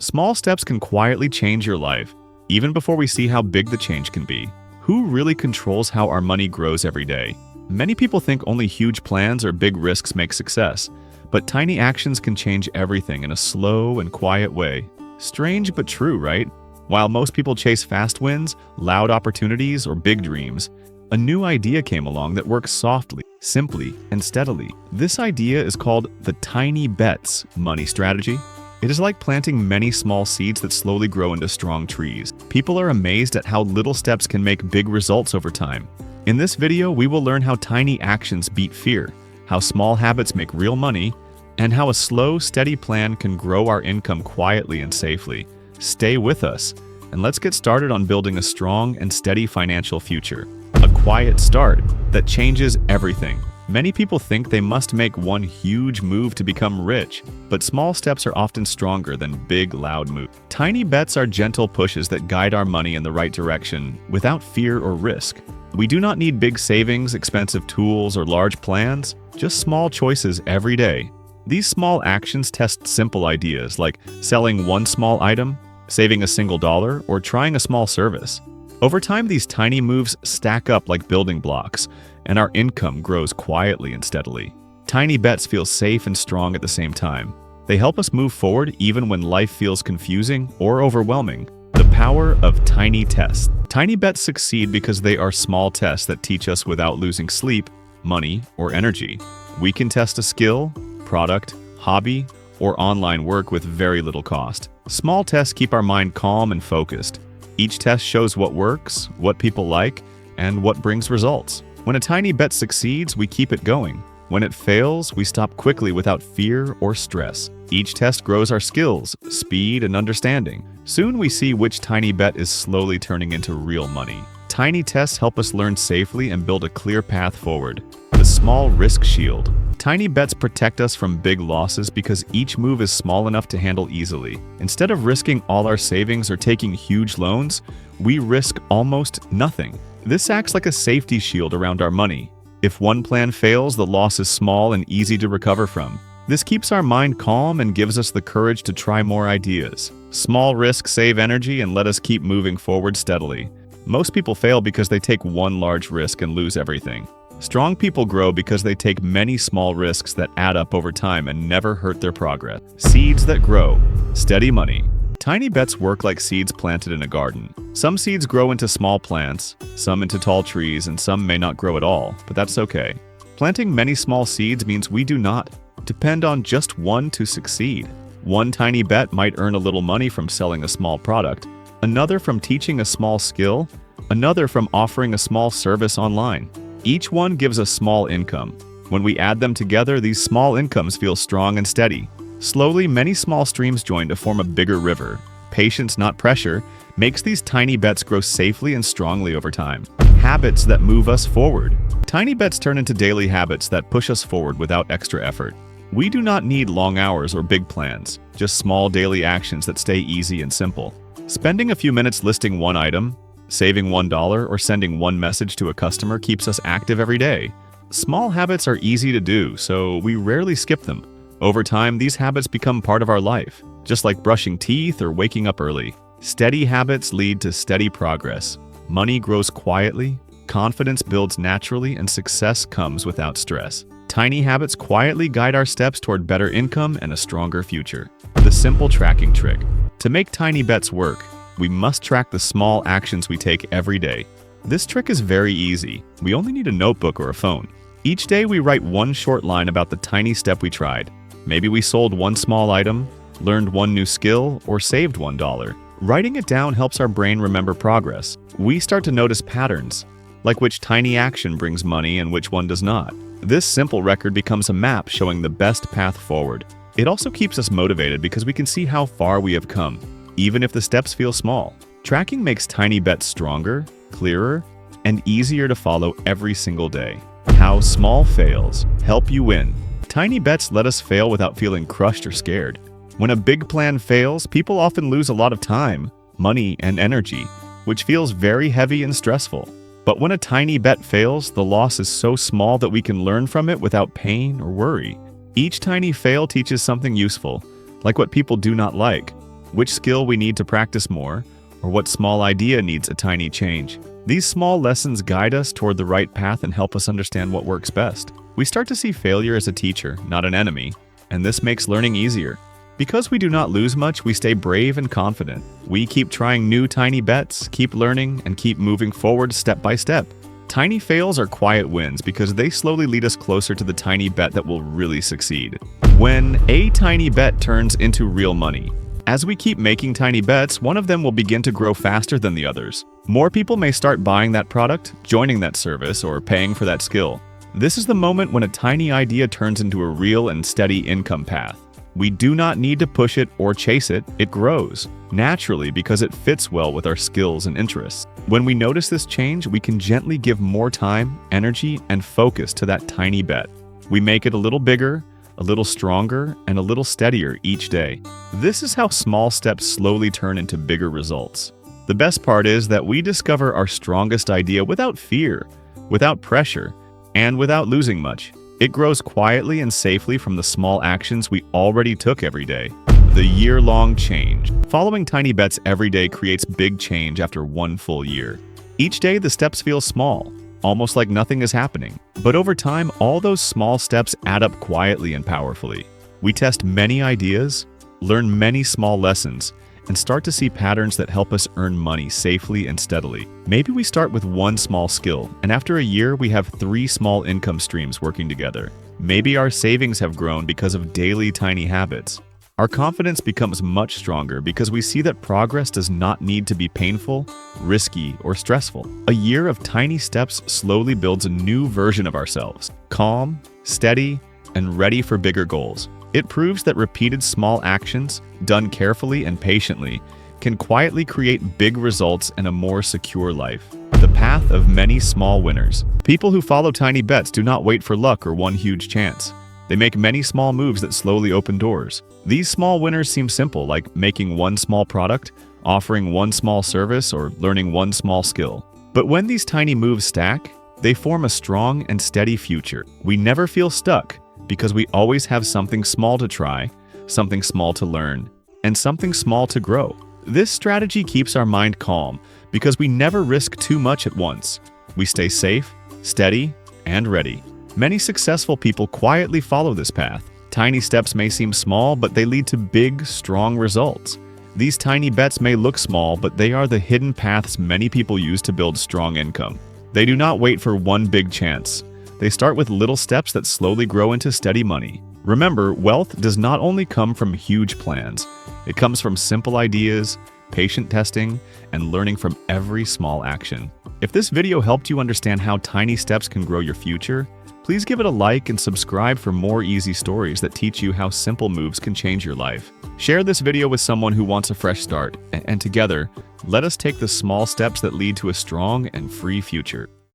Small steps can quietly change your life, even before we see how big the change can be. Who really controls how our money grows every day? Many people think only huge plans or big risks make success, but tiny actions can change everything in a slow and quiet way. Strange but true, right? While most people chase fast wins, loud opportunities, or big dreams, a new idea came along that works softly, simply, and steadily. This idea is called the tiny bets money strategy. It is like planting many small seeds that slowly grow into strong trees. People are amazed at how little steps can make big results over time. In this video, we will learn how tiny actions beat fear, how small habits make real money, and how a slow, steady plan can grow our income quietly and safely. Stay with us, and let's get started on building a strong and steady financial future. A quiet start that changes everything. Many people think they must make one huge move to become rich, but small steps are often stronger than big, loud moves. Tiny bets are gentle pushes that guide our money in the right direction without fear or risk. We do not need big savings, expensive tools, or large plans, just small choices every day. These small actions test simple ideas like selling one small item, saving a single dollar, or trying a small service. Over time, these tiny moves stack up like building blocks, and our income grows quietly and steadily. Tiny bets feel safe and strong at the same time. They help us move forward even when life feels confusing or overwhelming. The power of tiny tests. Tiny bets succeed because they are small tests that teach us without losing sleep, money, or energy. We can test a skill, product, hobby, or online work with very little cost. Small tests keep our mind calm and focused. Each test shows what works, what people like, and what brings results. When a tiny bet succeeds, we keep it going. When it fails, we stop quickly without fear or stress. Each test grows our skills, speed, and understanding. Soon we see which tiny bet is slowly turning into real money. Tiny tests help us learn safely and build a clear path forward. The small risk shield. Tiny bets protect us from big losses because each move is small enough to handle easily. Instead of risking all our savings or taking huge loans, we risk almost nothing. This acts like a safety shield around our money. If one plan fails, the loss is small and easy to recover from. This keeps our mind calm and gives us the courage to try more ideas. Small risks save energy and let us keep moving forward steadily. Most people fail because they take one large risk and lose everything. Strong people grow because they take many small risks that add up over time and never hurt their progress. Seeds that grow. Steady money. Tiny bets work like seeds planted in a garden. Some seeds grow into small plants, some into tall trees, and some may not grow at all, but that's okay. Planting many small seeds means we do not depend on just one to succeed. One tiny bet might earn a little money from selling a small product, another from teaching a small skill, another from offering a small service online. Each one gives a small income. When we add them together, these small incomes feel strong and steady. Slowly, many small streams join to form a bigger river. Patience, not pressure, makes these tiny bets grow safely and strongly over time. Habits that move us forward. Tiny bets turn into daily habits that push us forward without extra effort. We do not need long hours or big plans, just small daily actions that stay easy and simple. Spending a few minutes listing one item, saving $1, or sending one message to a customer keeps us active every day. Small habits are easy to do, so we rarely skip them. Over time, these habits become part of our life, just like brushing teeth or waking up early. Steady habits lead to steady progress. Money grows quietly, confidence builds naturally, and success comes without stress. Tiny habits quietly guide our steps toward better income and a stronger future. The simple tracking trick. To make tiny bets work, we must track the small actions we take every day. This trick is very easy. We only need a notebook or a phone. Each day we write one short line about the tiny step we tried. Maybe we sold one small item, learned one new skill, or saved $1. Writing it down helps our brain remember progress. We start to notice patterns, like which tiny action brings money and which one does not. This simple record becomes a map showing the best path forward. It also keeps us motivated because we can see how far we have come, even if the steps feel small. Tracking makes tiny bets stronger, clearer, and easier to follow every single day. How small fails help you win. Tiny bets let us fail without feeling crushed or scared. When a big plan fails, people often lose a lot of time, money, and energy, which feels very heavy and stressful. But when a tiny bet fails, the loss is so small that we can learn from it without pain or worry. Each tiny fail teaches something useful, like what people do not like. which skill we need to practice more, or what small idea needs a tiny change. These small lessons guide us toward the right path and help us understand what works best. We start to see failure as a teacher, not an enemy, and this makes learning easier. Because we do not lose much, we stay brave and confident. We keep trying new tiny bets, keep learning, and keep moving forward step by step. Tiny fails are quiet wins because they slowly lead us closer to the tiny bet that will really succeed. When a tiny bet turns into real money. As we keep making tiny bets, one of them will begin to grow faster than the others. More people may start buying that product, joining that service, or paying for that skill. This is the moment when a tiny idea turns into a real and steady income path. We do not need to push it or chase it, it grows naturally because it fits well with our skills and interests. When we notice this change, we can gently give more time, energy, and focus to that tiny bet. We make it a little bigger, a little stronger, and a little steadier each day. This is how small steps slowly turn into bigger results. The best part is that we discover our strongest idea without fear, without pressure, and without losing much. It grows quietly and safely from the small actions we already took every day. The year-long change. Following tiny bets every day creates big change after one full year. Each day the steps feel small, almost like nothing is happening. But over time, all those small steps add up quietly and powerfully. We test many ideas, learn many small lessons, and start to see patterns that help us earn money safely and steadily. Maybe we start with one small skill, and after a year we have 3 small income streams working together. Maybe our savings have grown because of daily tiny habits. Our confidence becomes much stronger because we see that progress does not need to be painful, risky, or stressful. A year of tiny steps slowly builds a new version of ourselves, calm, steady, and ready for bigger goals. It proves that repeated small actions, done carefully and patiently, can quietly create big results and a more secure life. The path of many small winners. People who follow tiny bets do not wait for luck or one huge chance. They make many small moves that slowly open doors. These small winners seem simple, like making one small product, offering one small service, or learning one small skill. But when these tiny moves stack, they form a strong and steady future. We never feel stuck because we always have something small to try, something small to learn, and something small to grow. This strategy keeps our mind calm because we never risk too much at once. We stay safe, steady, and ready. Many successful people quietly follow this path. Tiny steps may seem small, but they lead to big, strong results. These tiny bets may look small, but they are the hidden paths many people use to build strong income. They do not wait for one big chance. They start with little steps that slowly grow into steady money. Remember, wealth does not only come from huge plans. It comes from simple ideas, patient testing, and learning from every small action. If this video helped you understand how tiny steps can grow your future, please give it a like and subscribe for more easy stories that teach you how simple moves can change your life. Share this video with someone who wants a fresh start, and together, let us take the small steps that lead to a strong and free future.